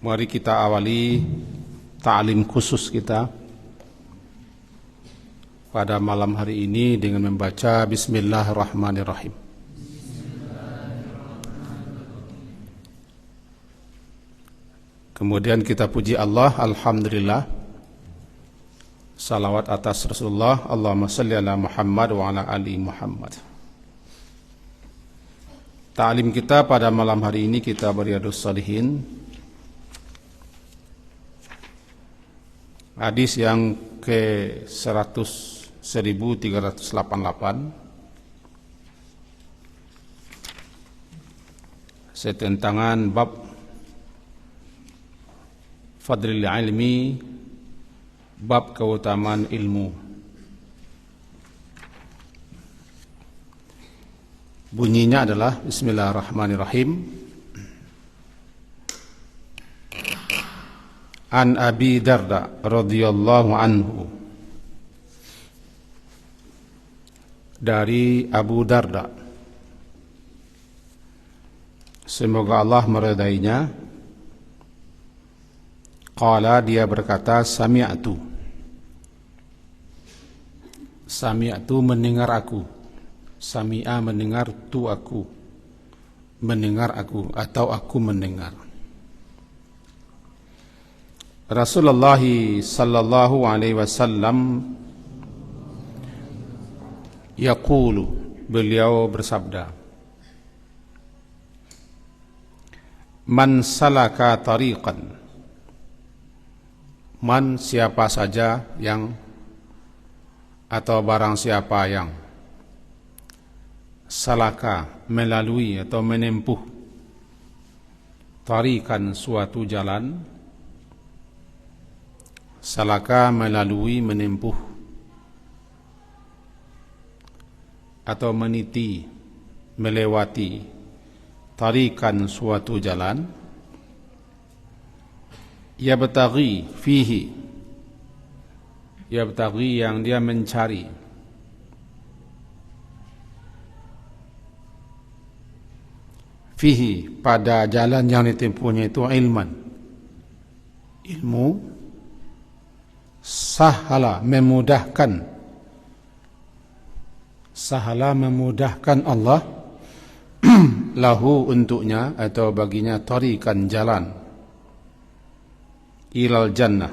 Mari kita awali ta'lim khusus kita pada malam hari ini dengan membaca Bismillahirrahmanirrahim. Kemudian kita puji Allah, Alhamdulillah. Salawat atas Rasulullah, Allahumma salli ala Muhammad wa ala ali Muhammad. Ta'lim kita pada malam hari ini kita Riyadhus Shalihin. Hadis yang ke-1388 setentangan bab fadlil ilmi, bab keutamaan ilmu. Bunyinya adalah Bismillahirrahmanirrahim. An Abi Darda radhiyallahu anhu, dari Abu Darda, semoga Allah meridainya. Qala, dia berkata, sami'tu mendengar aku, sami'a mendengar, tu aku mendengar aku, atau aku mendengar Rasulullah sallallahu alaihi wasallam yaqulu, beliau bersabda, man salaka tariqan, man siapa saja yang, atau barang siapa yang, salaka melalui atau menempuh, tariqan suatu jalan, salaka melalui, menempuh, atau meniti, melewati, tarikan suatu jalan, yabtaghi fihi, yabtaghi yang dia mencari, fihi pada jalan yang ditempuhnya itu ilman, ilmu, sahala memudahkan, sahala memudahkan Allah lahu untuknya atau baginya, tarikan jalan, ilal jannah,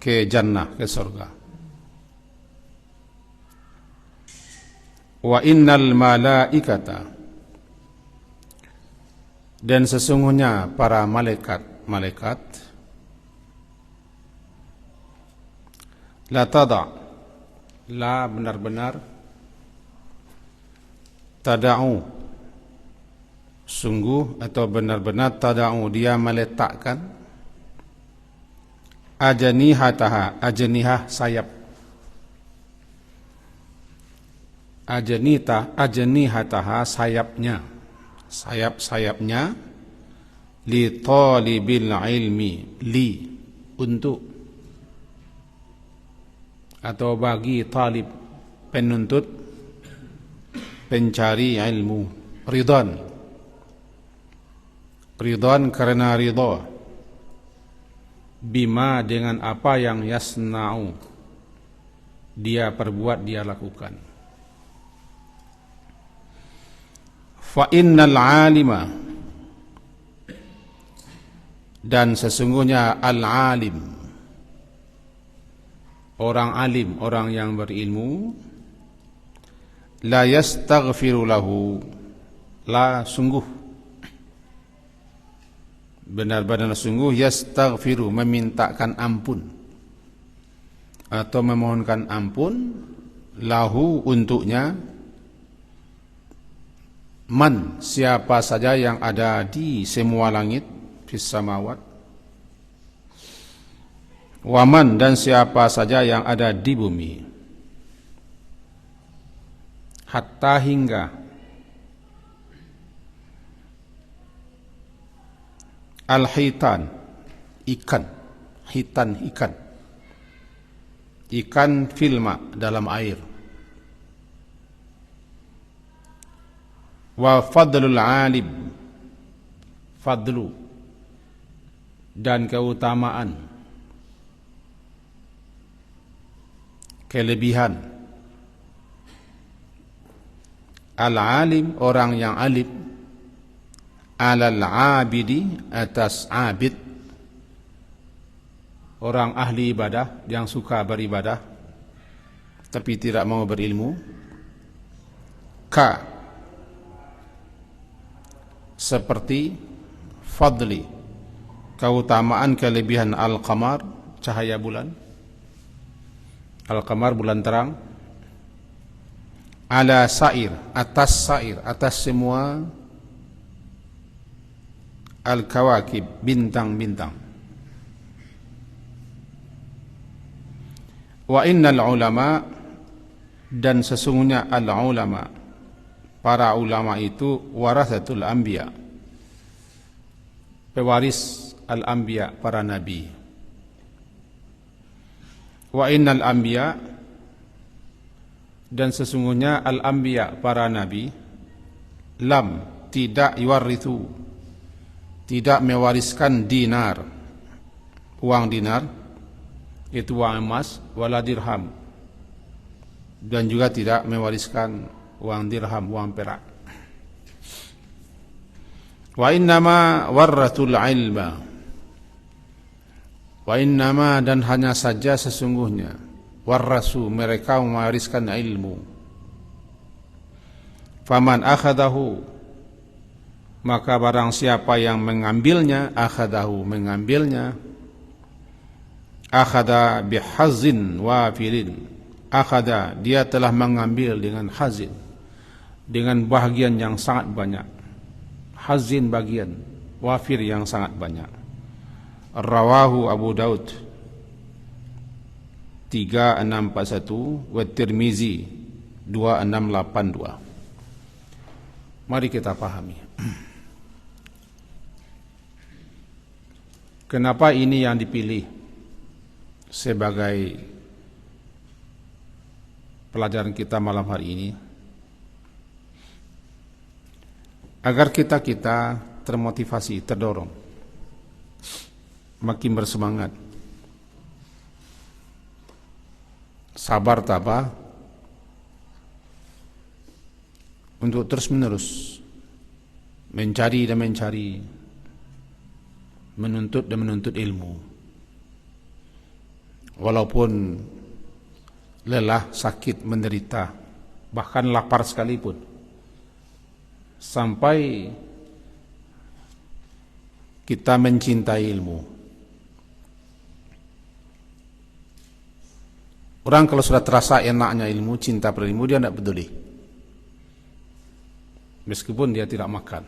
ke jannah, ke surga. Wa innal malaikata, dan sesungguhnya para malaikat la tada', la benar-benar, tada'u sungguh, atau benar-benar, tada'u dia meletakkan, ajanihataha, ajanihah sayap, ajanihataha sayapnya, sayap-sayapnya, li talibil ilmi, li untuk, atau bagi talib, penuntut, pencari ilmu, ridwan, ridwan karena ridha, bima dengan apa yang yasna'u dia perbuat, dia lakukan. Fa innal alima, dan sesungguhnya al-alim, orang alim, orang yang berilmu, la yastaghfiru lahu, la sungguh, benar-benar sungguh, yastaghfiru memintakan ampun atau memohonkan ampun, lahu untuknya, man siapa saja yang ada di semua langit, fis samawat, waman dan siapa saja yang ada di bumi, hatta hingga, al-hitan ikan, hitan ikan, ikan filma dalam air, wa fadlul alim, fadlu dan keutamaan, kelebihan. Al-alim, orang yang alim, alal abidi, atas abid, orang ahli ibadah yang suka beribadah tapi tidak mau berilmu. Ka, seperti fadli, keutamaan kelebihan al-qamar, cahaya bulan. Al-qamar, bulan terang. Ala sair, atas semua al-kawakib, bintang-bintang. Wa innal ulama, dan sesungguhnya al-ulama, para ulama itu warathatul anbiya, pewaris al-anbiya, para nabi. Wa innal anbiya, dan sesungguhnya al-anbiya, para nabi, lam, tidak yuwarithu, tidak mewariskan dinar, uang dinar, itu uang emas, wala dirham, dan juga tidak mewariskan uang dirham, uang perak. Wa innama warratul ilma, wa innama, dan hanya saja sesungguhnya, warrasu, mereka mewariskan ilmu. Faman akhadahu, maka barang siapa yang mengambilnya, akhadahu, mengambilnya, akhada bihazin wafirin, akhada, dia telah mengambil dengan hazin, dengan bahagian yang sangat banyak. Hazin, bagian, wafir, yang sangat banyak. Rawahu Abu Daud 3641 wa Tirmizi 2682. Mari kita pahami kenapa ini yang dipilih sebagai pelajaran kita malam hari ini, agar kita termotivasi, terdorong, makin bersemangat, sabar tabah untuk terus menerus mencari dan mencari, menuntut dan menuntut ilmu. Walaupun lelah, sakit, menderita, bahkan lapar sekalipun, sampai kita mencintai ilmu. Orang kalau sudah terasa enaknya ilmu, cinta pada ilmu, dia tidak peduli, meskipun dia tidak makan,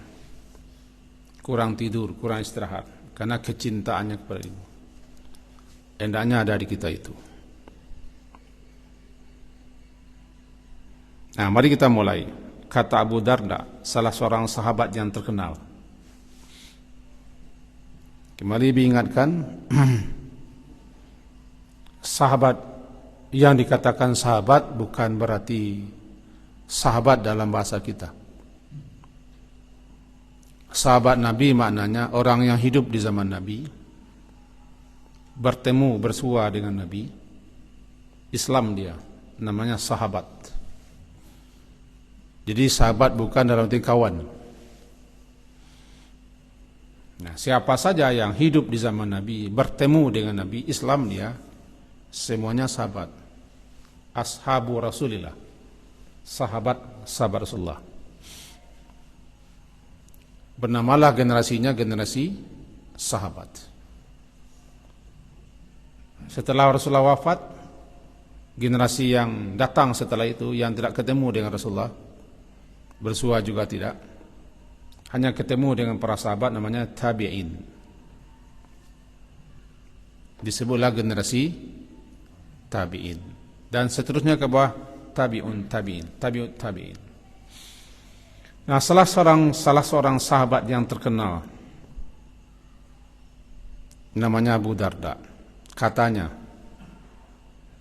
kurang tidur, kurang istirahat, karena kecintaannya kepada ilmu. Hendaknya ada di kita itu. Nah, mari kita mulai. Kata Abu Darda, salah seorang sahabat yang terkenal. Kembali diingatkan, sahabat yang dikatakan sahabat bukan berarti sahabat dalam bahasa kita. Sahabat Nabi maknanya orang yang hidup di zaman Nabi, bertemu, bersua dengan Nabi, Islam dia, namanya sahabat. Jadi sahabat bukan dalam arti kawan. Nah, siapa saja yang hidup di zaman Nabi, bertemu dengan Nabi, Islam dia, semuanya sahabat. Ashabu Rasulillah, sahabat Rasulullah. Bernamalah generasinya generasi sahabat. Setelah Rasulullah wafat, generasi yang datang setelah itu yang tidak ketemu dengan Rasulullah, bersua juga tidak, hanya ketemu dengan para sahabat, namanya tabi'in. Disebutlah generasi tabi'in. Dan seterusnya ke bawah, tabi'un tabi'in, tabi'ut tabi'in. Nah, salah seorang sahabat yang terkenal, namanya Abu Darda, katanya,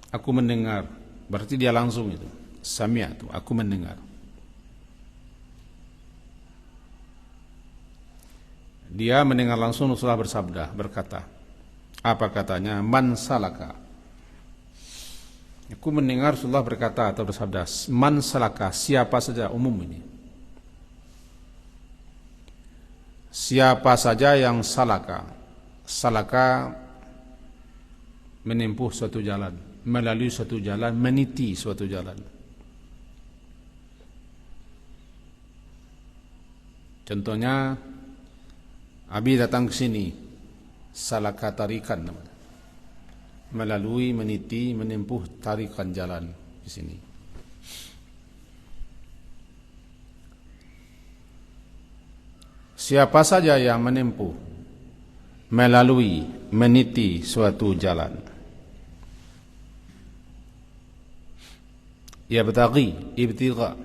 aku mendengar, berarti dia langsung itu, sami'atu, aku mendengar. Dia mendengar langsung Rasulullah bersabda, berkata, apa katanya? Man salaka. Aku mendengar Rasulullah berkata atau bersabda, man salaka, siapa saja, umum ini. Siapa saja yang salaka. Salaka menempuh suatu jalan, melalui suatu jalan, meniti suatu jalan. Contohnya, Abi datang ke sini, salaka tarikan namanya. Melalui, meniti, menempuh tarikan jalan di sini. Siapa saja yang menempuh, melalui, meniti suatu jalan, yabtaghi, ibtigha,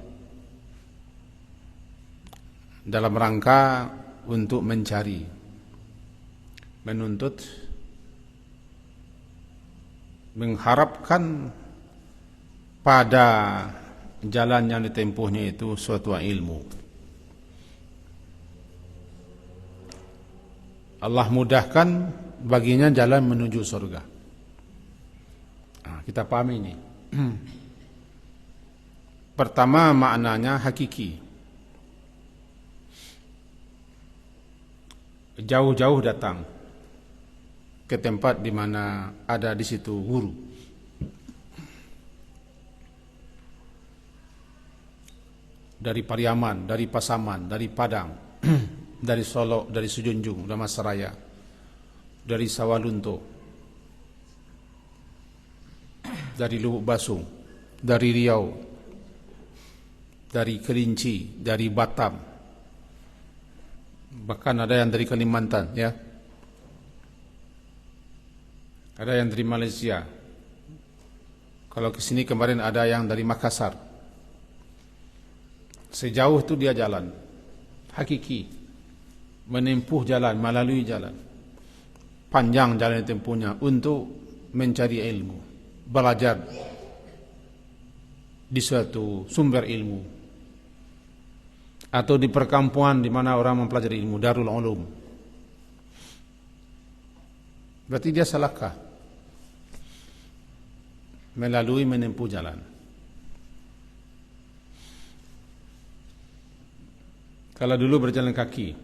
dalam rangka untuk mencari, menuntut, mengharapkan pada jalan yang ditempuhnya itu suatu ilmu. Allah mudahkan baginya jalan menuju surga. Nah, kita pahami ini. Pertama, maknanya hakiki. Jauh-jauh datang ke tempat di mana ada di situ guru. Dari Pariaman, dari Pasaman, dari Padang, dari Solo, dari Sejunjung, Damastraya, dari Sawalunto, dari Lubuk Basung, dari Riau, dari Kerinci, dari Batam, bahkan ada yang dari Kalimantan, ya. Ada yang dari Malaysia. Kalau ke sini kemarin ada yang dari Makassar. Sejauh itu dia jalan hakiki, menempuh jalan, melalui jalan. Panjang jalan tempuhnya untuk mencari ilmu, belajar di suatu sumber ilmu, atau di perkampungan di mana orang mempelajari ilmu, Darul Ulum. Berarti dia salaka, melalui, menempuh jalan. Kalau dulu berjalan kaki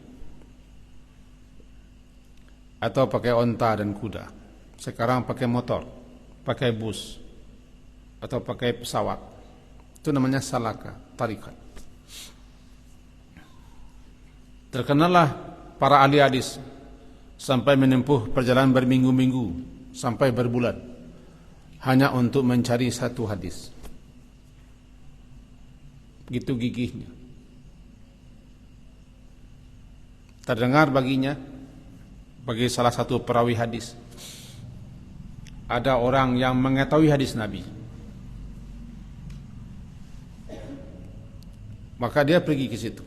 atau pakai onta dan kuda, sekarang pakai motor, pakai bus, atau pakai pesawat, itu namanya salaka, tarikat. Terkenallah para ahli hadis sampai menempuh perjalanan berminggu-minggu sampai berbulan hanya untuk mencari satu hadis. Begitu gigihnya. Terdengar baginya, bagi salah satu perawi hadis, ada orang yang mengetahui hadis Nabi. Maka dia pergi ke situ.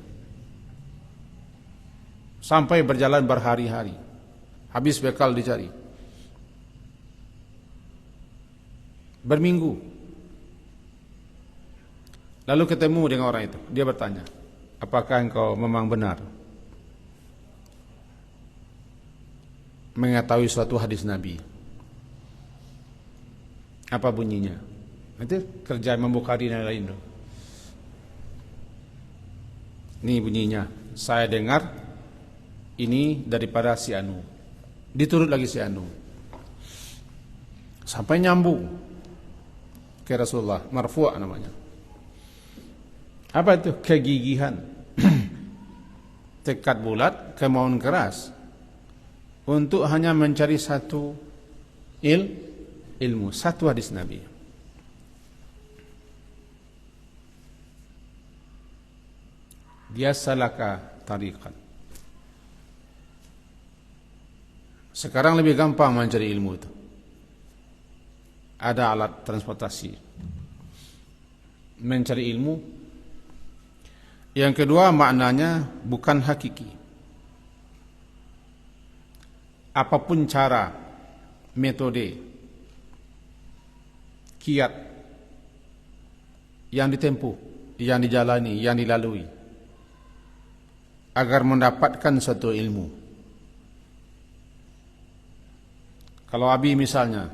Sampai berjalan berhari-hari. Habis bekal dicari. Berminggu. Lalu ketemu dengan orang itu. Dia bertanya, apakah engkau memang benar mengetahui suatu hadis Nabi? Apa bunyinya? Itu kerja Imam Bukhari dan lain-lain. Ini bunyinya. Saya dengar ini daripada si Anu. Diturut lagi si Anu. Sampai nyambung ke Rasulullah. Marfu' namanya. Apa itu? Kegigihan. Tekad bulat, kemauan keras untuk hanya mencari satu ilmu, satu hadis Nabi. Dia salaka tariqan. Sekarang lebih gampang mencari ilmu itu. Ada alat transportasi. Mencari ilmu. Yang kedua, maknanya bukan hakiki. Apapun cara, metode, kiat yang ditempuh, yang dijalani, yang dilalui agar mendapatkan suatu ilmu, Kalau Abi misalnya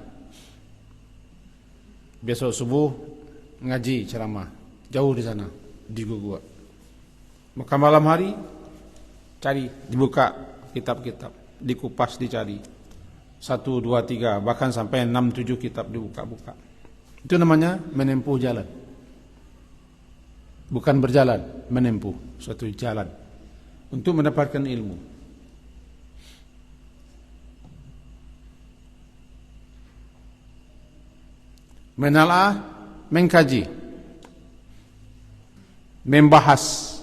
besok subuh ngaji ceramah jauh di sana di gua, maka malam hari cari, dibuka kitab-kitab, dikupas, dicari 1, 2, 3 bahkan sampai 6, 7 kitab dibuka-buka. Itu namanya menempuh jalan, bukan berjalan, menempuh suatu jalan untuk mendapatkan ilmu. Menelaah, mengkaji, membahas,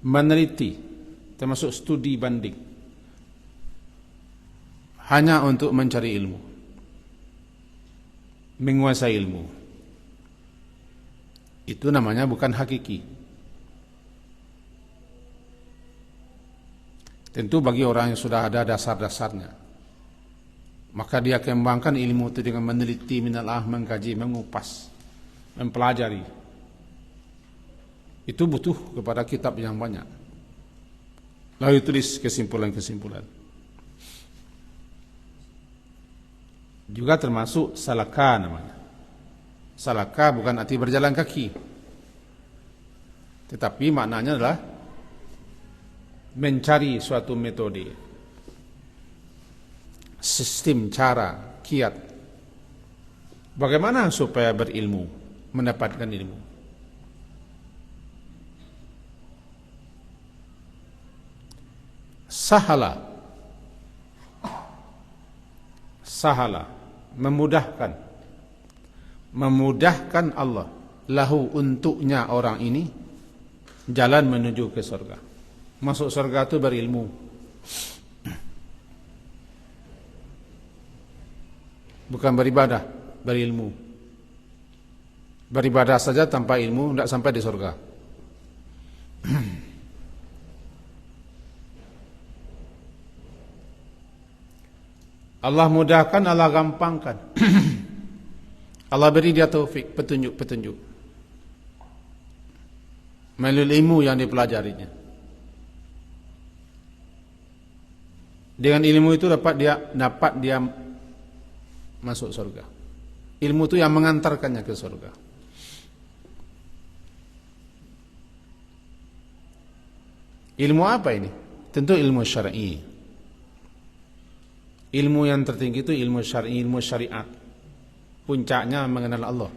meneliti, termasuk studi banding, hanya untuk mencari ilmu, menguasai ilmu. Itu namanya bukan hakiki. Tentu bagi orang yang sudah ada dasar-dasarnya, maka dia kembangkan ilmu itu dengan meneliti, menelaah, mengkaji, mengupas, mempelajari. Itu butuh kepada kitab yang banyak, lalu tulis kesimpulan-kesimpulan. Juga termasuk salaka namanya. Salaka bukan arti berjalan kaki, tetapi maknanya adalah mencari suatu metode, sistem, cara, kiat. Bagaimana supaya berilmu, mendapatkan ilmu. Sahala, memudahkan Allah lahu, untuknya orang ini, jalan menuju ke surga. Masuk surga itu berilmu. Bukan beribadah, berilmu. Beribadah saja tanpa ilmu tidak sampai di surga. Allah mudahkan, Allah gampangkan. Allah beri dia taufik, petunjuk melalui ilmu yang dipelajarinya. Dengan ilmu itu dapat dia masuk surga. Ilmu itu yang mengantarkannya ke surga. Ilmu apa ini? Tentu ilmu syar'i. Ilmu yang tertinggi itu ilmu syar'i, ilmu syariat. Puncaknya mengenal Allah.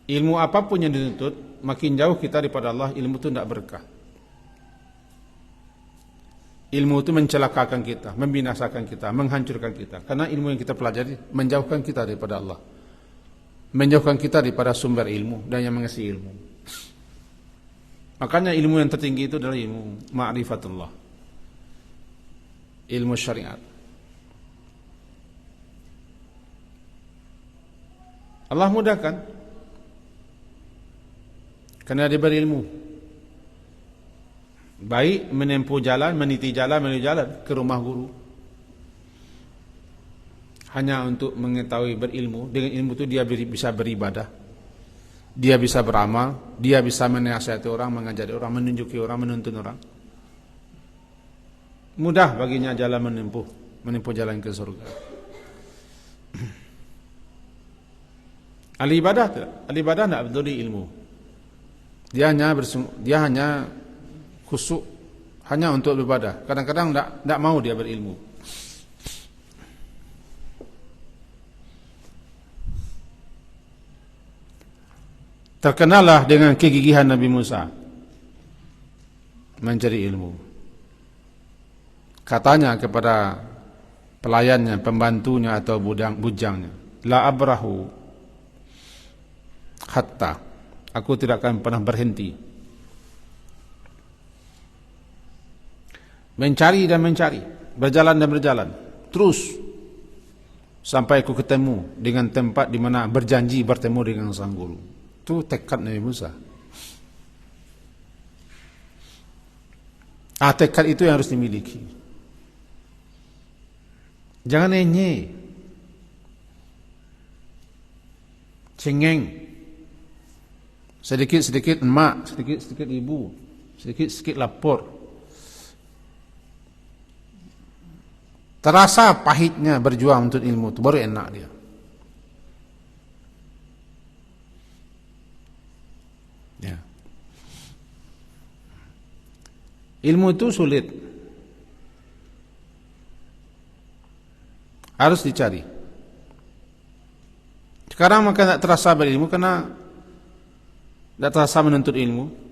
Ilmu apapun yang dituntut, makin jauh kita daripada Allah, ilmu itu tidak berkah. Ilmu itu mencelakakan kita, membinasakan kita, menghancurkan kita. Karena ilmu yang kita pelajari menjauhkan kita daripada Allah, menjauhkan kita daripada sumber ilmu dan yang mengisi ilmu. Makanya ilmu yang tertinggi itu adalah ilmu ma'rifatullah, ilmu syariat. Allah mudahkan karena dia berilmu. Baik menempuh jalan, meniti jalan, menuju jalan ke rumah guru, hanya untuk mengetahui, berilmu. Dengan ilmu itu dia bisa beribadah, dia bisa beramal, dia bisa menasihati orang, mengajari orang, menunjuki orang, menuntun orang. Mudah baginya jalan menempuh jalan ke surga. Ahli ibadah tidak betul di ilmu. Dia hanya khusyuk, hanya untuk beribadah. Kadang-kadang tidak mau dia berilmu. Terkenalah dengan kegigihan Nabi Musa mencari ilmu. Katanya kepada pelayannya, pembantunya atau bujangnya, la abrahu hatta, aku tidak akan pernah berhenti mencari dan mencari, berjalan dan berjalan terus sampai aku ketemu dengan tempat di mana berjanji bertemu dengan sang guru. Itu tekad Nabi Musa. Tekad itu yang harus dimiliki. Jangan enye, cengeng, sedikit-sedikit emak, sedikit-sedikit ibu, sedikit-sedikit lapor. Terasa pahitnya berjuang untuk ilmu itu, baru enak dia. Ya. Ilmu itu sulit, harus dicari. Sekarang maka tidak terasa berilmu karena tidak terasa menuntut ilmu.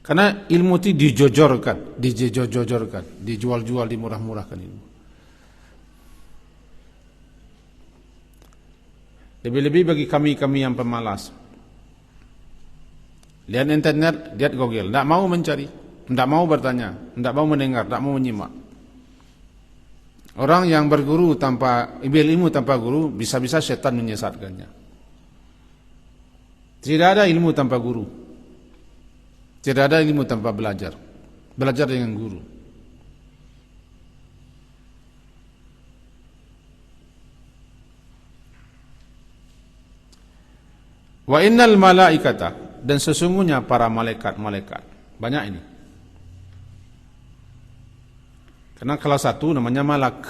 Karena ilmu itu dijojorkan, dijual-jual, dimurah-murahkan ilmu. Lebih-lebih bagi kami yang pemalas. Lihat internet, lihat Google, tidak mau mencari, tidak mau bertanya, tidak mau mendengar, tidak mau menyimak. Orang yang berguru tanpa ilmu tanpa guru, bisa-bisa setan menyesatkannya. Tidak ada ilmu tanpa guru. Tidak ada ilmu tanpa belajar. Belajar dengan guru. Wa innal malaikata, dan sesungguhnya para malaikat-malaikat. Banyak ini. Karena kalau satu namanya malak,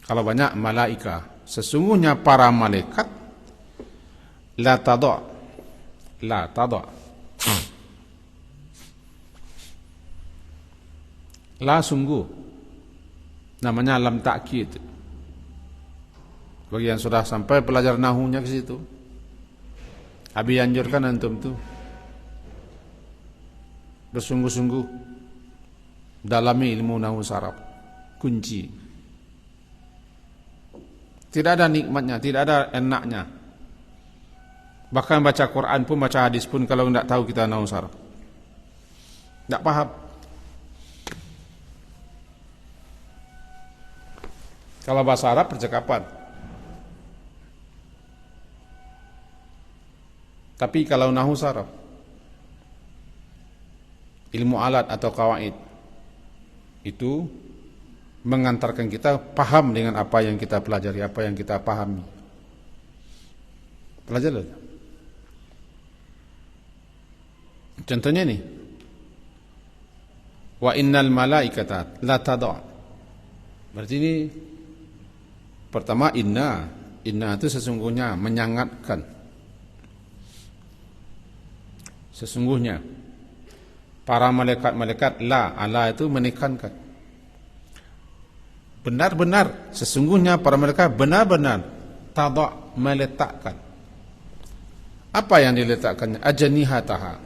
kalau banyak malaika. Sesungguhnya para malaikat la tada, la sungguh, namanya lam ta'kid. Bagi yang sudah sampai belajar nahunya ke situ, Abi anjurkan antum tuh bersungguh-sungguh dalami ilmu nahu saraf, kunci. Tidak ada nikmatnya, tidak ada enaknya. Bahkan baca Quran pun, baca hadis pun, kalau tidak tahu kita nahu saraf, tidak paham. Kalau bahasa Arab percakapan, tapi kalau nahu saraf, ilmu alat atau kawaid, itu mengantarkan kita paham dengan apa yang kita pelajari, apa yang kita pahami. Pelajari. Contohnya ini, wa innal malaikata la tada. Berarti ini pertama inna itu sesungguhnya, menyangatkan. Sesungguhnya para malaikat-malaikat, ala itu menekankan. Benar-benar, sesungguhnya para malaikat benar-benar tada, meletakkan. Apa yang diletakkannya? Ajnihataha,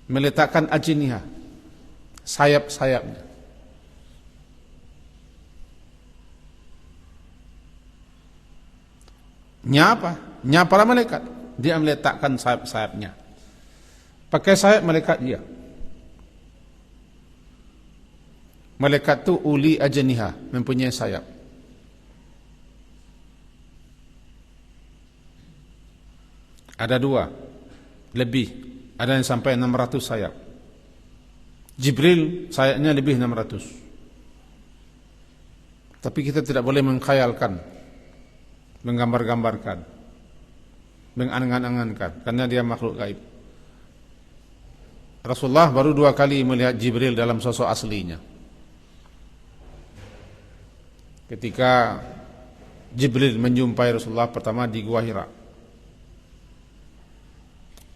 meletakkan ajnihah, sayap-sayapnya. Nya apa? Nya para malaikat. Dia meletakkan sayap-sayapnya. Pakai sayap malaikat dia. Malaikat tu uli ajniha, mempunyai sayap. Ada dua, lebih. Ada yang sampai 600 sayap. Jibril sayapnya lebih 600. Tapi kita tidak boleh mengkhayalkan, menggambar-gambarkan, mengangan-angankan, karena dia makhluk gaib. Rasulullah baru 2 kali melihat Jibril dalam sosok aslinya. Ketika Jibril menjumpai Rasulullah pertama di Gua Hira,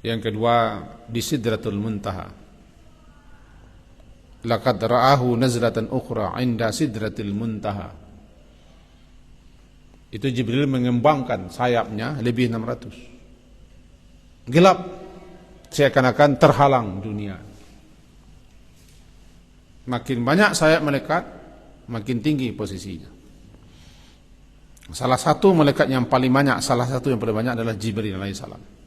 yang kedua di Sidratul Muntaha. Laqad ra'ahu nazlatan ukhra 'inda Sidratil Muntaha. Itu Jibril mengembangkan sayapnya lebih 600. Gelap, seakan-akan terhalang dunia. Makin banyak sayap malaikat, makin tinggi posisinya. Salah satu malaikat yang paling banyak, adalah Jibril alaihissalam.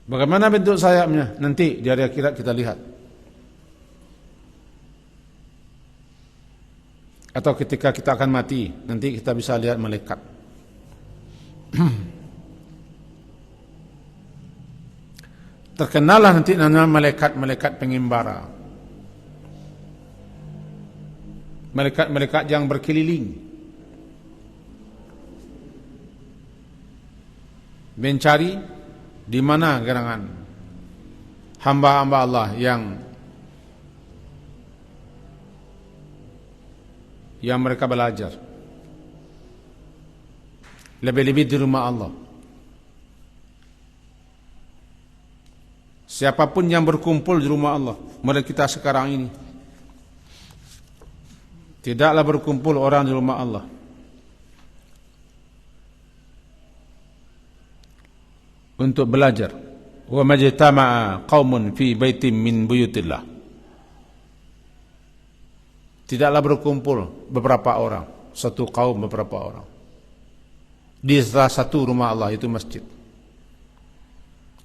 Bagaimana bentuk sayapnya? Nanti di hari akhirat kita lihat. Atau ketika kita akan mati, nanti kita bisa lihat malaikat. Terkenallah nanti nama malaikat-malaikat pengembara. Malaikat-malaikat yang berkeliling. mencari di mana gerangan hamba-hamba Allah yang mereka belajar, lebih-lebih di rumah Allah. Siapapun yang berkumpul di rumah Allah, mereka kita sekarang ini, tidaklah berkumpul orang di rumah Allah untuk belajar. Wa majtama'a qaumun fi baitin min buyutillah. Tidaklah berkumpul beberapa orang, satu kaum beberapa orang di salah satu rumah Allah, itu masjid.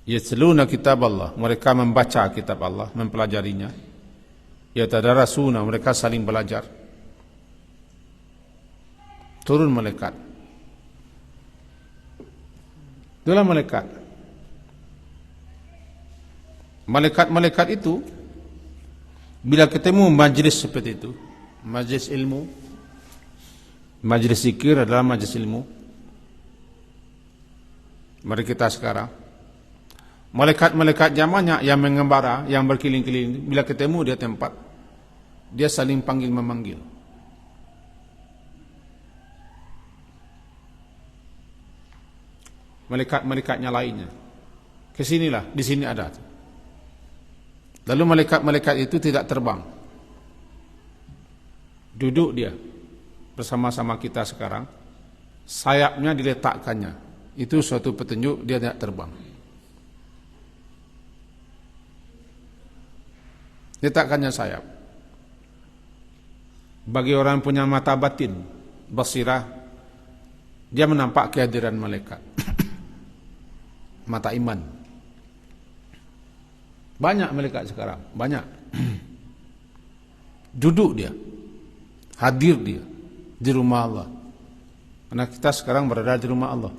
Yatluna kitab Allah, mereka membaca kitab Allah, mempelajarinya. Yatadarasuna, mereka saling belajar. Turun malaikat. Itulah malaikat. Malaikat-malaikat itu bila ketemu majlis seperti itu, majlis ilmu, majlis zikir adalah majlis ilmu. Mari kita sekarang, malaikat-malaikat zamannya yang mengembara, yang berkeliling-keliling, bila ketemu dia tempat, dia saling panggil memanggil. Malaikat-malaikatnya lainnya, kesinilah, di sini ada. Lalu malaikat-malaikat itu tidak terbang, duduk dia bersama-sama kita sekarang, sayapnya diletakkannya. Itu suatu petunjuk dia tidak terbang. Letakkannya sayap. Bagi orang yang punya mata batin, basirah, dia menampak kehadiran malaikat. Mata iman. Banyak malaikat sekarang, banyak. Duduk dia, hadir dia di rumah Allah. Karena kita sekarang berada di rumah Allah,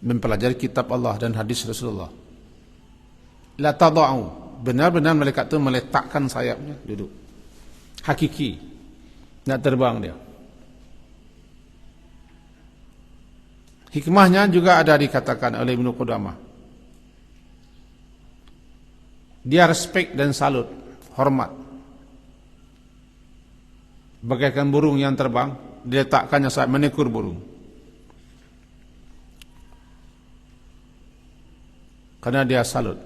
mempelajari kitab Allah dan hadis Rasulullah. La tada'u, benar-benar malaikat itu meletakkan sayapnya, duduk. Hakiki, nak terbang dia. Hikmahnya juga ada dikatakan oleh Ibnu Qudamah. Dia respect dan salut, hormat. Bagaikan burung yang terbang, diletakkannya saat menekur burung. Karena dia salut,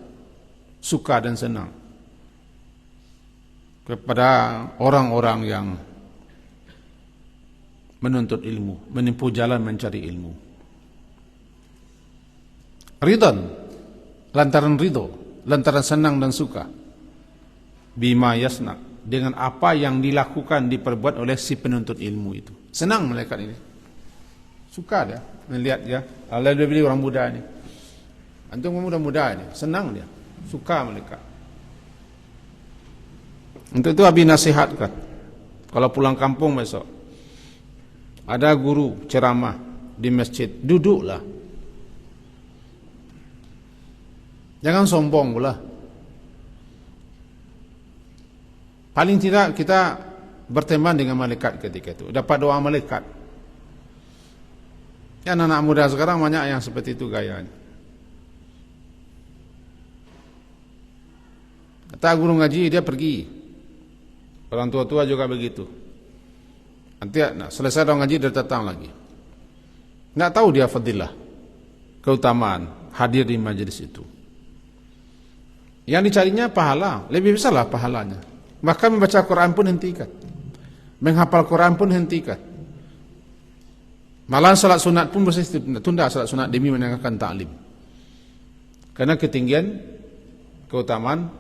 suka dan senang kepada orang-orang yang menuntut ilmu, menempuh jalan mencari ilmu. Ridhan, lantaran ridho, lantaran senang dan suka. Bima yasna, dengan apa yang dilakukan, diperbuat oleh si penuntut ilmu itu. Senang malaikat ini, suka dia melihat dia. Alhamdulillah orang muda ini, antum muda-muda ini, senang dia, suka malaikat. Untuk itu Abi nasihatkan, kalau pulang kampung besok, ada guru ceramah di masjid, duduklah. Jangan sombong pula. Paling tidak kita berteman dengan malaikat ketika itu, dapat doa malaikat. Ya, anak-anak muda sekarang banyak yang seperti itu gayanya. Kata guru ngaji, dia pergi. Orang tua-tua juga begitu. Nanti selesai doa ngaji, dia datang lagi. Nggak tahu dia fadilah, keutamaan hadir di majelis itu. Yang dicarinya pahala, lebih besarlah pahalanya. Bahkan membaca Quran pun hentikan, menghafal Quran pun hentikan. Malah salat sunat pun mesti tunda salat sunat demi menegakkan taklim. Karena ketinggian keutamaan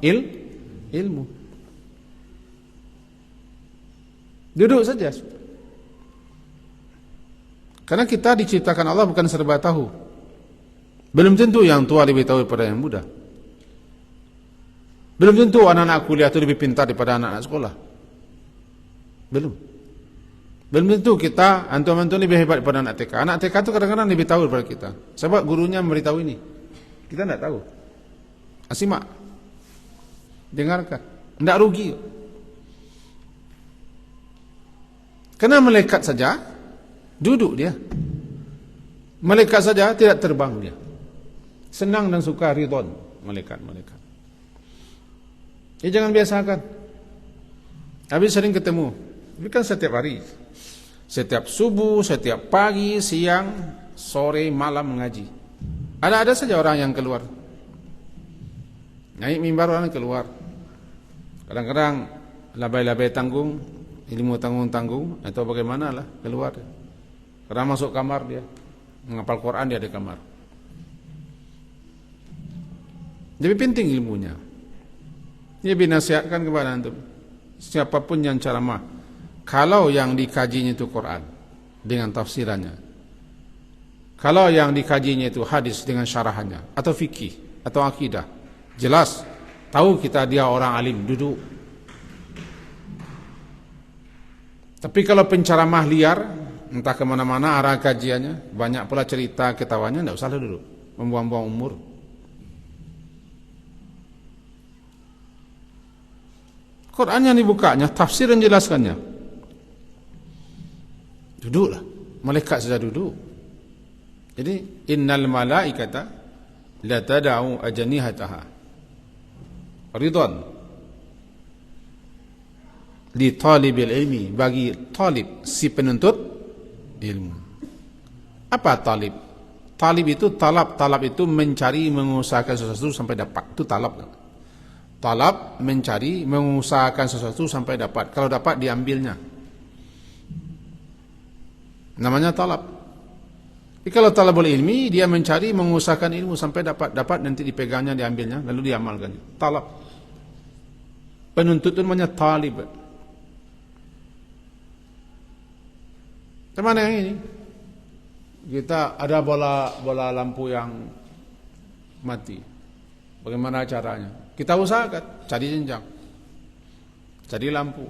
ilmu. Duduk saja. Karena kita diciptakan Allah bukan serba tahu. Belum tentu yang tua lebih tahu daripada yang muda. Belum tentu anak-anak kuliah itu lebih pintar daripada anak-anak sekolah. Belum tentu kita antum-antum lebih hebat daripada anak TK. Anak TK itu kadang-kadang lebih tahu daripada kita. Sebab gurunya memberitahu ini. Kita tidak tahu. Asimak, dengarkan, tidak rugi. Karena malaikat saja duduk dia, Malaikat saja tidak terbang dia. Senang dan suka ridon malaikat. Jangan biasakan. Habis sering ketemu. Ini kan setiap hari. Setiap subuh, setiap pagi, siang, sore, malam mengaji. Ada saja orang yang keluar. Naik mimbar orang keluar. Kadang-kadang labai-labai tanggung, ilmu tanggung-tanggung, atau bagaimana lah keluar. Kadang masuk kamar dia, menghafal Quran dia di kamar. Jadi penting ilmunya. Dia binasihatkan kepada antum. Siapapun yang ceramah, kalau yang dikajinya itu Quran dengan tafsirannya, kalau yang dikajinya itu hadis dengan syarahannya, atau fikih, atau akidah, jelas, tahu kita dia orang alim, duduk. Tapi kalau penceramah liar, entah kemana-mana arah kajiannya, banyak pula cerita ketawanya, tidak usah duduk, membuang-buang umur. Quran yang dibukanya, tafsir yang jelaskannya, duduklah, malaikat sudah duduk. Jadi innal malaikata la tada'u ajnihataha ridwan li talibil ilmi, bagi talib, si penuntut ilmu. Apa talib? Talib itu talab itu mencari, mengusahakan sesuatu sampai dapat. Itu talab. Talab mencari, mengusahakan sesuatu sampai dapat. Kalau dapat diambilnya, namanya talab. Jadi kalau talabul ilmi, dia mencari, mengusahakan ilmu sampai dapat nanti dipegangnya, diambilnya, lalu diamalkan. Talab. Penuntut itu namanya talib. Kemana yang ini? Kita ada bola lampu yang mati. Bagaimana caranya? Kita usahakan, cari jenjang, cari lampu.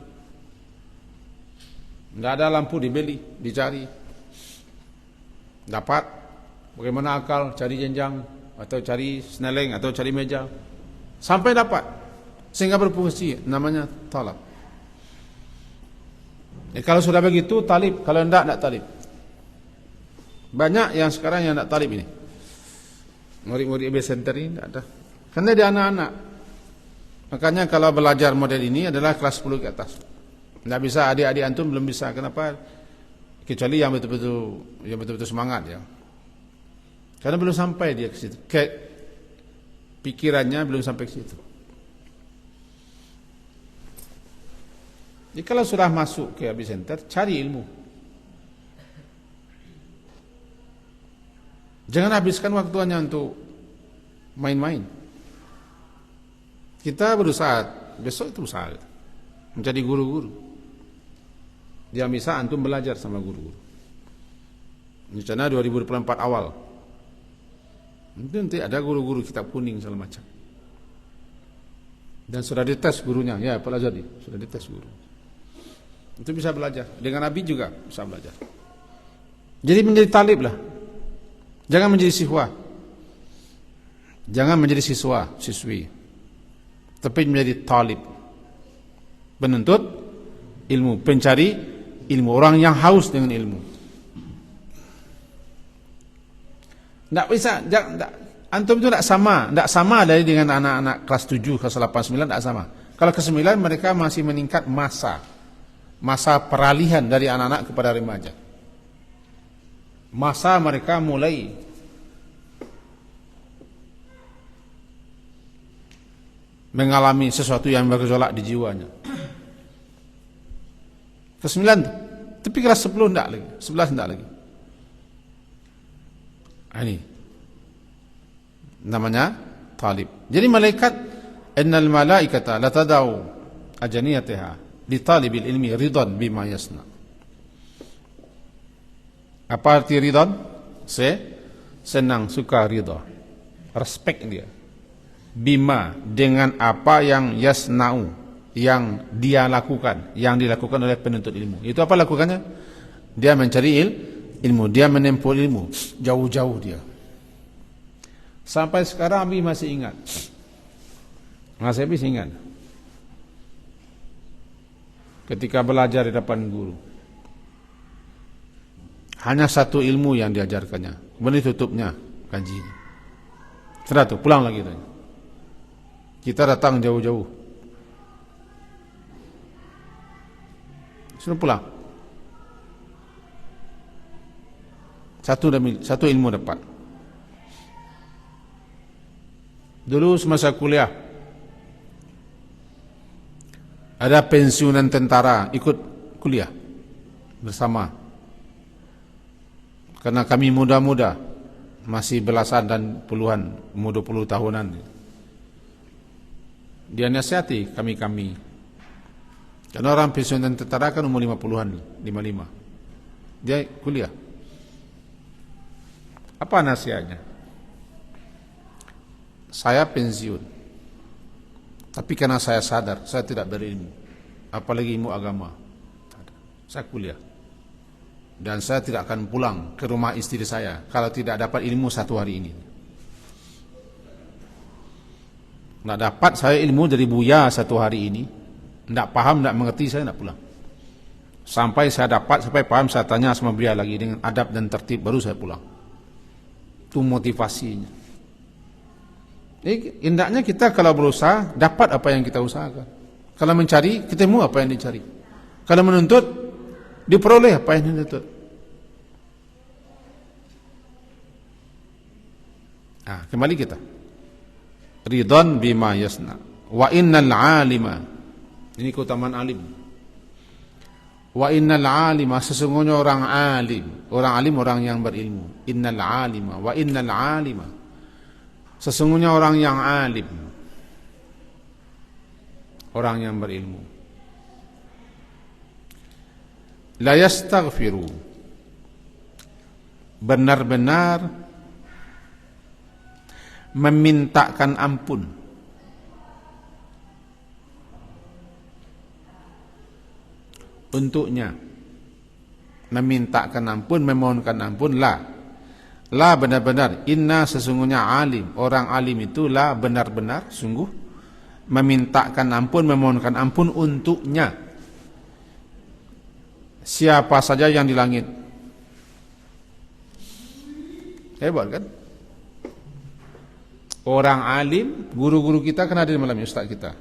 Tidak ada lampu, dibeli, dicari, dapat. Bagaimana akal? Cari jenjang, atau cari sneleng, atau cari meja, sampai dapat, sehingga berfungsi. Namanya talab. Kalau sudah begitu talib, kalau tidak talib. Banyak yang sekarang yang tidak talib ini. Murid-murid IB Center ini tidak ada, karena dia anak-anak. Makanya kalau belajar model ini adalah kelas 10 ke atas. Tidak bisa, adik-adik antum belum bisa. Kenapa? Kecuali yang betul-betul semangat ya. Karena belum sampai dia ke situ. Pikirannya belum sampai ke situ. Jadi kalau sudah masuk ke IB Center, cari ilmu. Jangan habiskan waktunya untuk main-main. Kita berusaha, besok itu usaha menjadi guru-guru. Dia bisa antum belajar sama guru-guru. Rencana 2024 awal. Nanti ada guru-guru kitab kuning segala macam. Dan sudah dites gurunya, ya Pak Lazadi, sudah dites guru. Itu bisa belajar. Dengan Nabi juga bisa belajar. Jadi menjadi talib lah. Jangan menjadi siswa. Jangan menjadi siswi. Tapi menjadi talib, penuntut ilmu, pencari ilmu, orang yang haus dengan ilmu. Tidak bisa, antum itu tidak sama dari dengan anak-anak kelas 7, kelas 8, 9, tidak sama. Kalau ke 9 mereka masih meningkat masa peralihan dari anak-anak kepada remaja. Masa mereka mulai mengalami sesuatu yang bergejolak di jiwanya. Ke-9, tapi kelas 10 tidak lagi, 11 tidak lagi. Ini namanya talib. Jadi malaikat, innal malaikata la tad'u ajniyataha li talibil ilmi ridan bima yasna. Apa arti ridan? Senang, suka, ridha, respect dia. Bima, dengan apa yang yasna'u, yang dia lakukan, yang dilakukan oleh penuntut ilmu. Itu apa lakukannya? Dia mencari ilmu, dia menempuh ilmu, jauh-jauh dia. Sampai sekarang Abi masih ingat. Masih ingat. Ketika belajar di depan guru, hanya satu ilmu yang diajarkannya, Kemudian tutupnya kaji. Sudah tuh, pulang lagi tuh. Kita datang jauh-jauh. Sudah pulang. Satu ilmu dapat. Dulu semasa kuliah, ada pensiunan tentara ikut kuliah bersama. Karena kami muda-muda, masih belasan dan puluhan, umur 20 tahunan. Dia nasihati kami. Karena orang pensiunan tentara kan umur 50-an, 55. Dia kuliah. Apa nasihatnya? Saya pensiun, tapi karena saya sadar saya tidak berilmu, apalagi ilmu agama. Saya kuliah, dan saya tidak akan pulang ke rumah istri saya kalau tidak dapat ilmu satu hari ini. Tidak dapat saya ilmu dari Buya satu hari ini, tidak paham, tidak mengerti, saya tidak pulang. Sampai saya dapat, sampai paham, saya tanya sama beliau lagi dengan adab dan tertib, baru saya pulang. Itu motivasinya. Hendaknya kita kalau berusaha dapat apa yang kita usahakan. Kalau mencari, ketemu apa yang dicari. Kalau menuntut, diperoleh apa yang dituntut. Nah, kembali kita. Ridhan bima yasna. Wa innal alima. Ini keutamaan alim. Wa innal alima, sesungguhnya orang alim. Orang alim orang yang berilmu. Innal alima. Wa innal alima, sesungguhnya orang yang alim, orang yang berilmu, la yastaghfiru, benar-benar memintakan ampun, untuknya, memintakan ampun, memohonkan ampun. La benar-benar, inna sesungguhnya alim, orang alim itu la benar-benar, sungguh memintakan ampun, memohonkan ampun untuknya. Siapa saja yang di langit. Hebat kan? Orang alim, guru-guru kita kan ada di malam ustaz kita.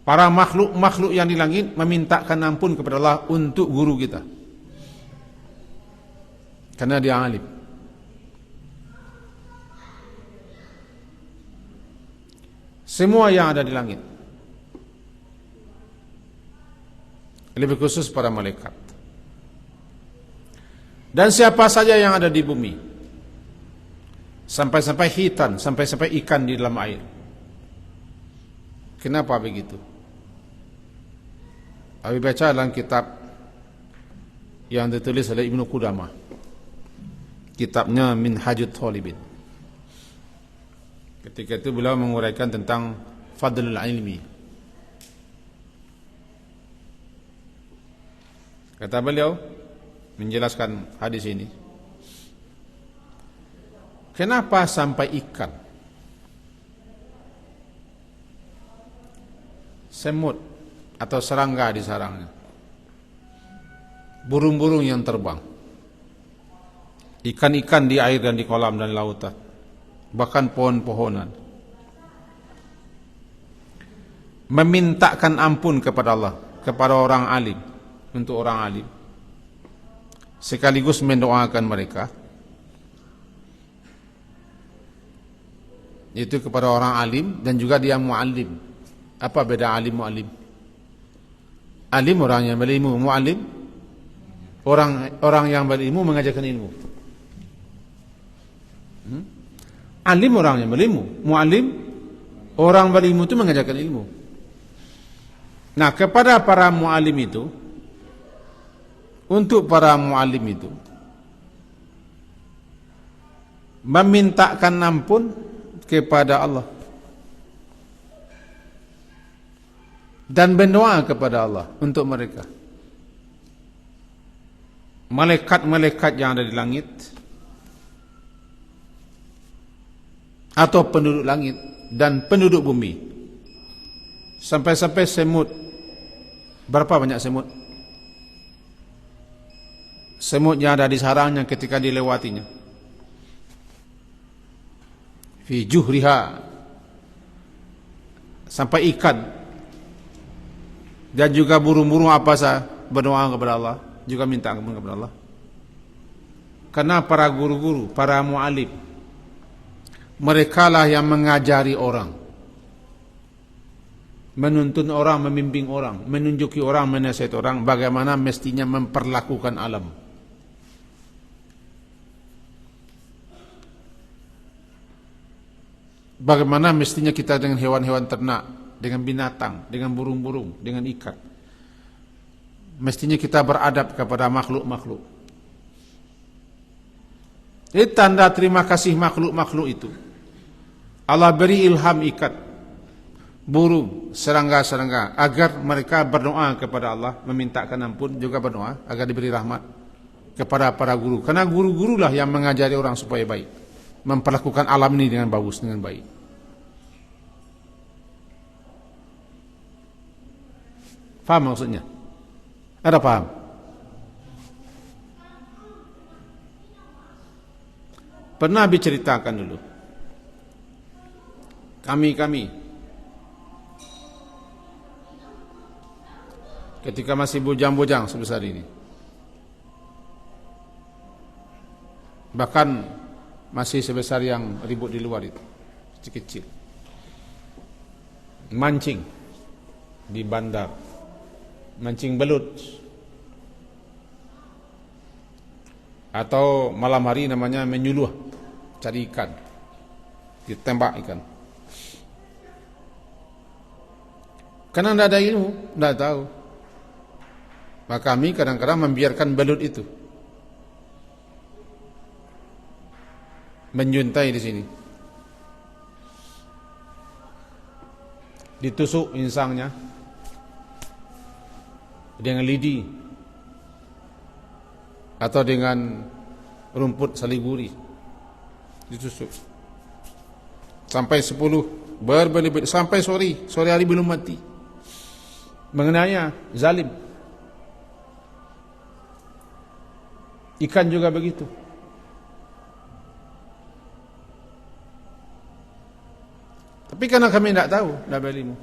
Para makhluk-makhluk yang di langit memintakan ampun kepada Allah untuk guru kita. Karena dia alim. Semua yang ada di langit, lebih khusus para malaikat, dan siapa saja yang ada di bumi, sampai-sampai hitan, sampai-sampai ikan di dalam air. Kenapa begitu? Abi baca dalam kitab yang ditulis oleh Ibnu Qudamah, kitabnya Minhajut Thalibin. Ketika itu beliau menguraikan tentang fadlul ilmi. Kata beliau menjelaskan hadis ini, kenapa sampai ikan, semut atau serangga di sarangnya, burung-burung yang terbang, ikan-ikan di air dan di kolam dan lautan, bahkan pohon-pohonan, memintakan ampun kepada Allah, kepada orang alim, untuk orang alim, sekaligus mendoakan mereka, itu kepada orang alim dan juga dia muallim. Apa beda alim muallim? Alim orang yang berilmu, muallim orang yang berilmu mengajarkan ilmu. Alim orang yang berilmu, muallim orang berilmu itu mengajarkan ilmu. Nah, kepada para muallim itu, untuk para muallim itu memintakan ampun kepada Allah dan berdoa kepada Allah untuk mereka. Malaikat-malaikat yang ada di langit atau penduduk langit dan penduduk bumi, sampai-sampai semut. Berapa banyak semut? semutnya ada di sarangnya ketika dilewatinya. Fi juhriha, sampai ikan, dan juga burung-burung apa sah berdoa kepada Allah, juga minta ampun kepada Allah. Karena para guru-guru, para mu'alim, mereka lah yang mengajari orang, menuntun orang, membimbing orang, menunjuki orang, menasihati orang bagaimana mestinya memperlakukan alam. Bagaimana mestinya kita dengan hewan-hewan ternak, dengan binatang, dengan burung-burung, dengan ikan. Mestinya kita beradab kepada makhluk-makhluk. Ini tanda terima kasih makhluk-makhluk itu. Allah beri ilham ikan, burung, serangga-serangga, agar mereka berdoa kepada Allah, memintakan ampun, juga berdoa agar diberi rahmat kepada para guru. Karena guru-guru lah yang mengajari orang supaya baik, memperlakukan alam ini dengan bagus, dengan baik. Faham maksudnya? Ada paham? Pernah diceritakan dulu, kami ketika masih bujang-bujang sebesar ini, bahkan masih sebesar yang ribut di luar itu, kecil-kecil, mancing di bandar, mancing belut, atau malam hari namanya menyuluh, cari ikan, ditembak ikan. Karena tidak ada ilmu, tidak tahu, maka kami kadang-kadang membiarkan belut itu menjuntai di sini, ditusuk insangnya dengan lidi atau dengan rumput saliguri, ditusuk sampai 10 berbelit-belit sampai sore hari belum mati. Mengenainya zalim. Ikan juga begitu. Tapi karena kami tidak tahu, tidak berilmu,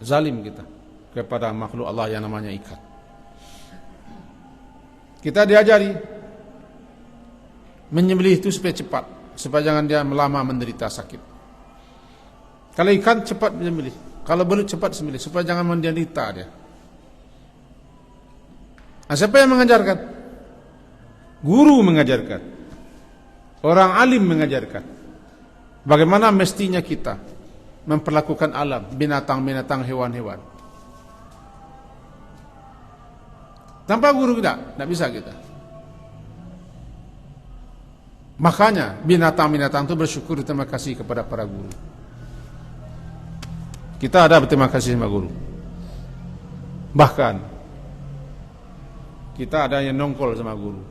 zalim kita kepada makhluk Allah yang namanya ikan. Kita diajari menyembelih itu supaya cepat, supaya jangan dia lama menderita sakit. Kalau ikan cepat menyembelih, kalau belut cepat sembelih, supaya jangan menderita dia. Nah, siapa yang mengajarkan? Guru mengajarkan, orang alim mengajarkan bagaimana mestinya kita memperlakukan alam, binatang-binatang, hewan-hewan. Tanpa guru tidak bisa kita. Makanya binatang-binatang itu bersyukur, terima kasih kepada para guru. Kita ada berterima kasih sama guru. Bahkan kita ada yang nongkol sama guru,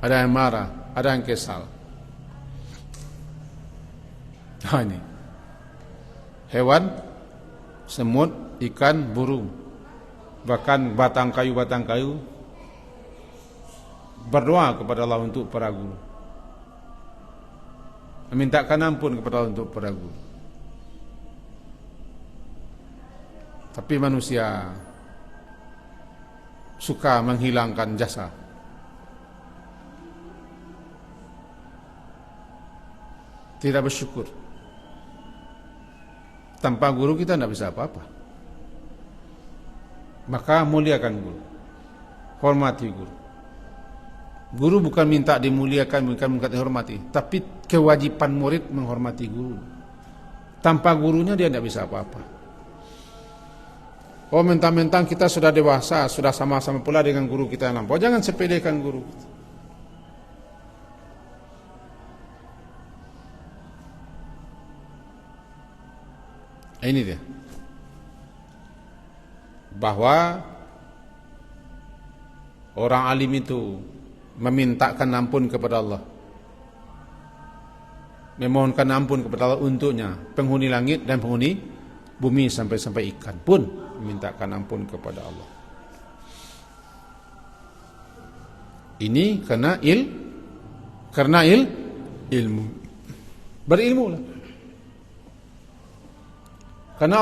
ada yang marah, ada yang kesal. Nah ini hewan, semut, ikan, burung, bahkan batang kayu berdoa kepada Allah untuk para guru, memintakan ampun kepada Allah untuk para guru. Tapi manusia suka menghilangkan jasa. Tidak bersyukur. Tanpa guru kita tidak bisa apa-apa. Maka muliakan guru, hormati guru. Guru bukan minta dimuliakan, bukan minta dihormati, tapi kewajiban murid menghormati guru. Tanpa gurunya dia tidak bisa apa-apa. Oh, mentang-mentang kita sudah dewasa, sudah sama-sama pula dengan guru kita yang lampau, jangan sepelekan guru. Ini dia, bahwa orang alim itu memintakan ampun kepada Allah, memohonkan ampun kepada Allah untuknya, penghuni langit dan penghuni bumi, sampai-sampai ikan pun memintakan ampun kepada Allah. Ini karena ilmu. Berilmulah. Karena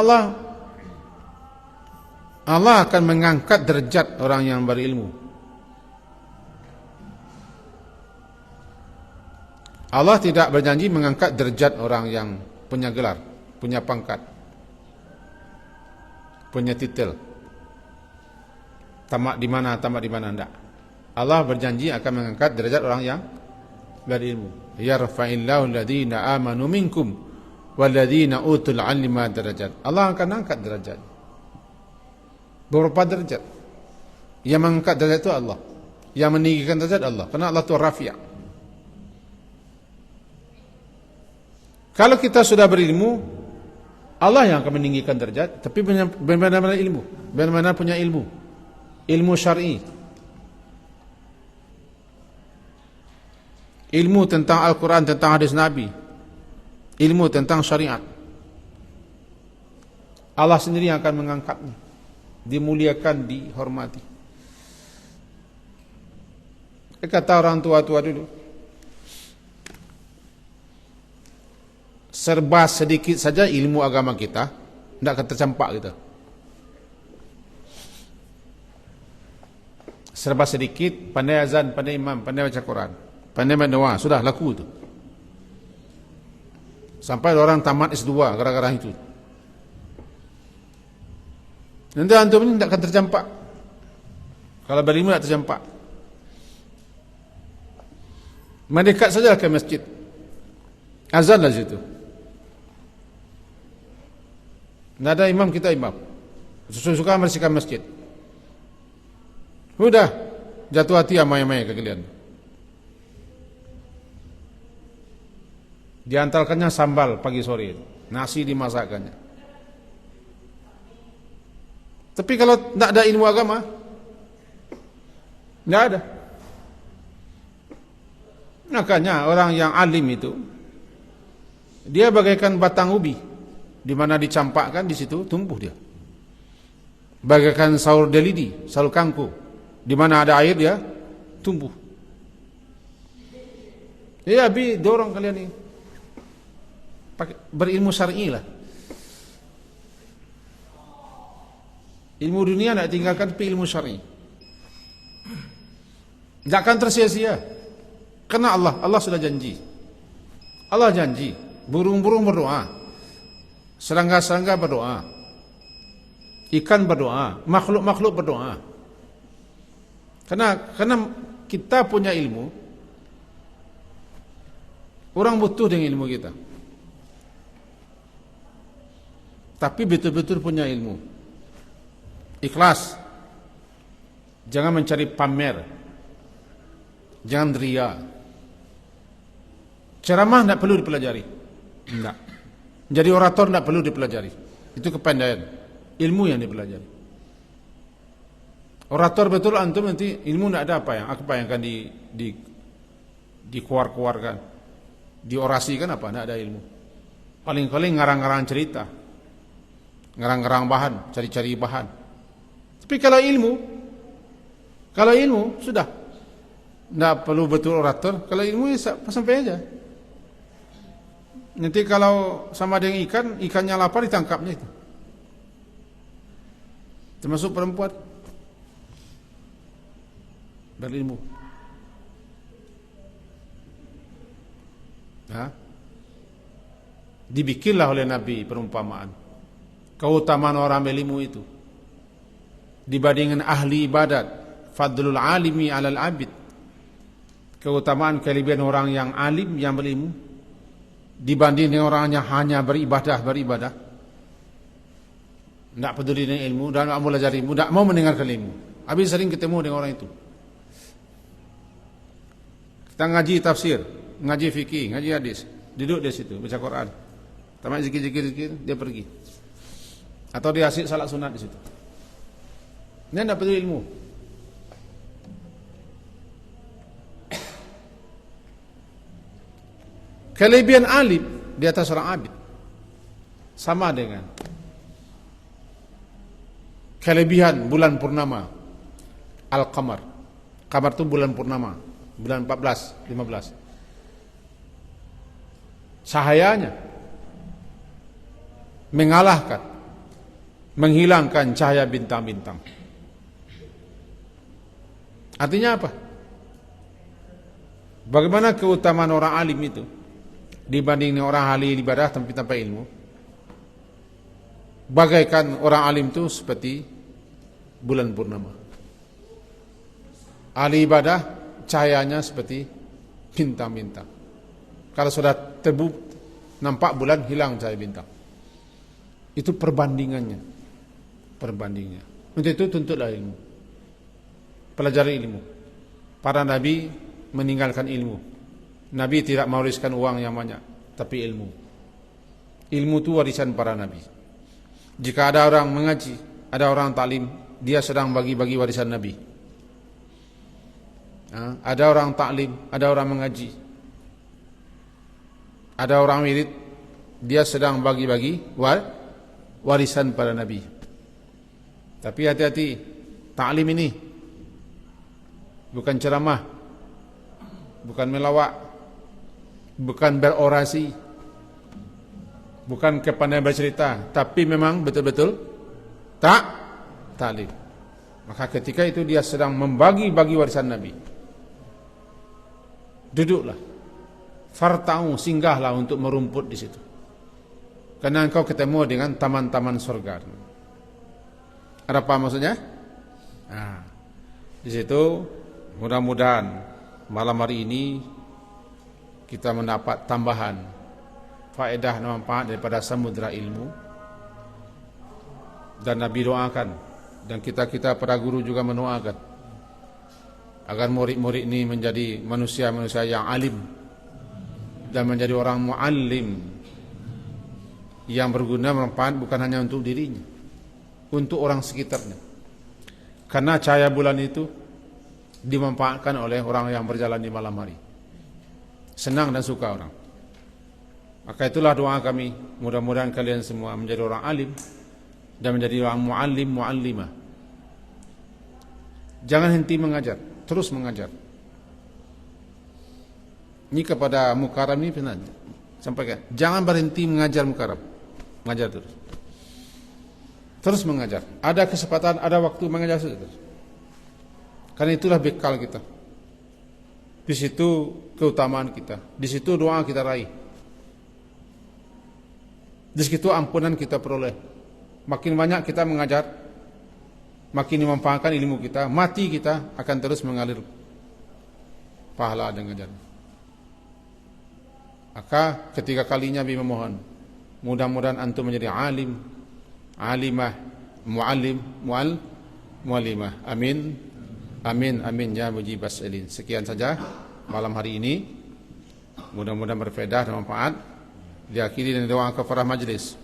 Allah akan mengangkat derajat orang yang berilmu. Allah tidak berjanji mengangkat derajat orang yang punya gelar, punya pangkat, punya titel. Tamat di mana enggak. Allah berjanji akan mengangkat derajat orang yang berilmu. Yarfa'illahu alladhina amanu minkum walladhina utul 'ilma darajat. Allah akan angkat derajat. Beberapa derajat. Yang mengangkat derajat itu Allah. Yang meninggikan derajat Allah. Karena Allah itu Rafi'. Kalau kita sudah berilmu, Allah yang akan meninggikan derajat, tapi benar-benar ilmu, benar-benar punya ilmu syar'i, ilmu tentang Al-Quran, tentang hadis Nabi, ilmu tentang syariat. Allah sendiri yang akan mengangkatnya, dimuliakan, dihormati. Kata orang tua-tua dulu, serba sedikit saja ilmu agama kita, tidak akan tercampak kita. Serba sedikit, pandai azan, pandai imam, pandai baca Quran, pandai mendoa, sudah laku itu. Sampai orang tamat S2 gara-gara itu. Nanti antum ini tidak akan tercampak. Kalau berilmu tidak tercampak. Mendekat saja ke masjid, azan lah situ. Tidak ada imam, kita imam. Suka-suka bersihkan masjid. Sudah jatuh hati amai-amai ke kalian. Diantarkannya sambal pagi sore, nasi dimasakkannya. Tapi kalau tidak ada ilmu agama, tidak ada. Makanya orang yang alim itu, dia bagaikan batang ubi, di mana dicampakkan di situ tumbuh dia. Bagaikan saur delidi, saur kangkung, di mana ada air dia tumbuh. Ya, dorong kalian ini berilmu syar'i lah. Ilmu dunia tidak tinggalkan, tapi ilmu syar'i tidak akan tersia-sia. Karena Allah sudah janji. Allah janji, burung-burung berdoa, serangga-serangga berdoa, ikan berdoa, makhluk-makhluk berdoa. Karena kita punya ilmu, orang butuh dengan ilmu kita. Tapi betul-betul punya ilmu, ikhlas, jangan mencari pamer, jangan ria. Ceramah tidak perlu dipelajari, tidak. Jadi orator tidak perlu dipelajari, itu kepandaian, ilmu yang dipelajari. Orator betul antum nanti ilmu tidak ada apa yang akan dikeluarkan, diorasikan apa, tidak ada ilmu. Paling-paling ngarang-ngarang cerita, ngarang-ngarang bahan, cari-cari bahan. Tapi kalau ilmu sudah tidak perlu betul orator. Kalau ilmu ya sampai aja. Nanti kalau sama dengan ikannya lapar ditangkapnya itu. Termasuk perempuan berilmu. Dibikinlah oleh Nabi perumpamaan keutamaan orang berilmu itu dibandingkan ahli ibadat. Fadlul alimi alal abid, keutamaan kelebihan orang yang alim, yang berilmu dibanding dengan orang yang hanya beribadah. Tidak peduli dengan ilmu dan tidak mau belajar ilmu, tidak mau mendengarkan ilmu. Habis sering ketemu dengan orang itu. Kita ngaji tafsir, ngaji fikih, ngaji hadis, duduk di situ baca Quran, tamat zikir, dia pergi. Atau dia asyik salat sunat di situ. Dia tidak peduli ilmu. Kelebihan alim di atas orang abid sama dengan kelebihan bulan purnama, al-qamar, Kamar itu bulan purnama, bulan 14, 15. Cahayanya mengalahkan, menghilangkan cahaya bintang-bintang. Artinya apa? Bagaimana keutamaan orang alim itu dibanding orang ahli ibadah tanpa ilmu? Bagaikan orang alim itu seperti bulan purnama. Ahli ibadah cahayanya seperti bintang-bintang. Kalau sudah nampak bulan, hilang cahaya bintang. Itu perbandingannya. Untuk itu tuntutlah ilmu. Pelajari ilmu. Para nabi meninggalkan ilmu. Nabi tidak mewariskan uang yang banyak, tapi ilmu. Ilmu itu warisan para nabi. Jika ada orang mengaji, ada orang taklim, dia sedang bagi-bagi warisan nabi. Ada orang taklim, ada orang mengaji, ada orang wirid, dia sedang bagi-bagi warisan para nabi. Tapi hati-hati, taklim ini bukan ceramah, bukan melawak, bukan berorasi, bukan kepandaian bercerita, tapi memang betul-betul taklim. Maka ketika itu dia sedang membagi-bagi warisan nabi. Duduklah, farta'u, singgahlah untuk merumput di situ. Karena engkau ketemu dengan taman-taman surga. Ada apa maksudnya? Di situ mudah-mudahan malam hari ini kita mendapat tambahan faedah dan manfaat daripada samudra ilmu. Dan Nabi doakan, dan kita para guru juga mendoakan agar murid-murid ini menjadi manusia-manusia yang alim dan menjadi orang muallim yang berguna bermanfaat bukan hanya untuk dirinya, untuk orang sekitarnya. Karena cahaya bulan itu dimanfaatkan oleh orang yang berjalan di malam hari. Senang dan suka orang. Maka itulah doa kami, mudah-mudahan kalian semua menjadi orang alim dan menjadi orang muallim, muallimah. Jangan henti mengajar, terus mengajar. Ini kepada Mukarram ini pernah sampaikan, jangan berhenti mengajar Mukarram, mengajar terus. Terus mengajar. Ada kesempatan, ada waktu mengajar terus. Karena itulah bekal kita. Di situ keutamaan kita, di situ doa kita raih. Di situ ampunan kita peroleh. Makin banyak kita mengajar, makin dimanfaatkan ilmu kita, mati kita akan terus mengalir pahala dan ngajar. Maka ketiga kalinya Nabi memohon, mudah-mudahan antum menjadi alim, alimah, muallim, muallimah. Amin. Amin, amin ya mujibas ilin. Sekian saja malam hari ini. Mudah-mudahan berfaedah dan manfaat. Diakhiri dengan doa kepada majlis.